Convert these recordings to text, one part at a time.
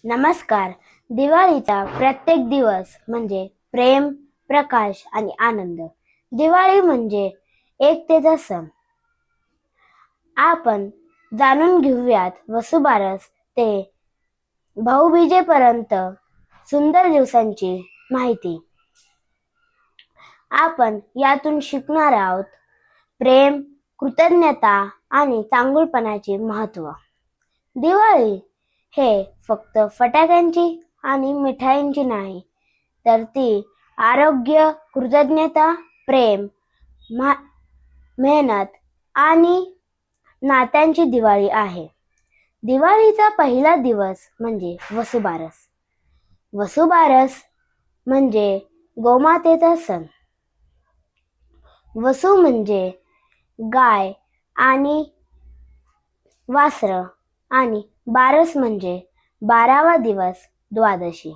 नमस्कार. दिवाळीचा प्रत्येक दिवस म्हणजे प्रेम, प्रकाश आणि आनंद. दिवाळी म्हणजे एकतेचा सण. आपण जाणून घेऊयात वसुबारस ते भाऊबीजेपर्यंत सुंदर दिवसांची माहिती. आपण यातून शिकणार आहोत प्रेम, कृतज्ञता आणि चांगुलपणाचे महत्त्व. दिवाळी हे फक्त फटाक्यांची आणि मिठाईंची नाही, तर ती आरोग्य, कृतज्ञता, प्रेम, मेहनत आणि नात्यांची दिवाळी आहे. दिवाळीचा पहिला दिवस म्हणजे वसुबारस. वसुबारस म्हणजे गोमातेचा सण. वसू म्हणजे गाय आणि वासरं आणि बारस म्हणजे 12वा दिवस, द्वादशी.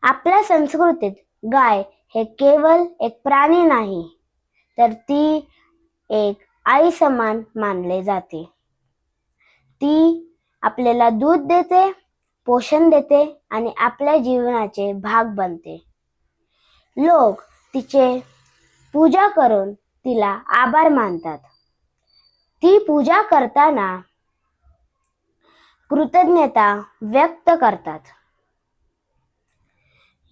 आपल्या संस्कृतीत गाय हे केवळ एक प्राणी नाही, तर ती एक आई समान मानले जाते. ती आपल्याला दूध देते, पोषण देते आणि आपल्या जीवनाचे भाग बनते. लोक तिचे पूजा करून तिला आभार मानतात. ती पूजा करताना कृतज्ञता व्यक्त करतात.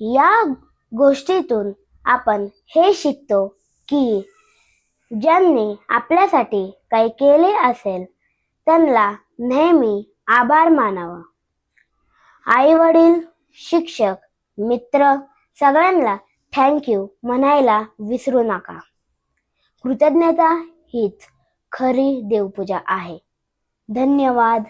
या गोष्टीतून आपण हे शिकतो की ज्यांनी आपल्यासाठी काही केले असेल त्यांना नेहमी आभार मानावा. आई वडील, शिक्षक, मित्र सगळ्यांना थँक्यू म्हणायला विसरू नका. कृतज्ञता हीच खरी देवपूजा आहे. धन्यवाद.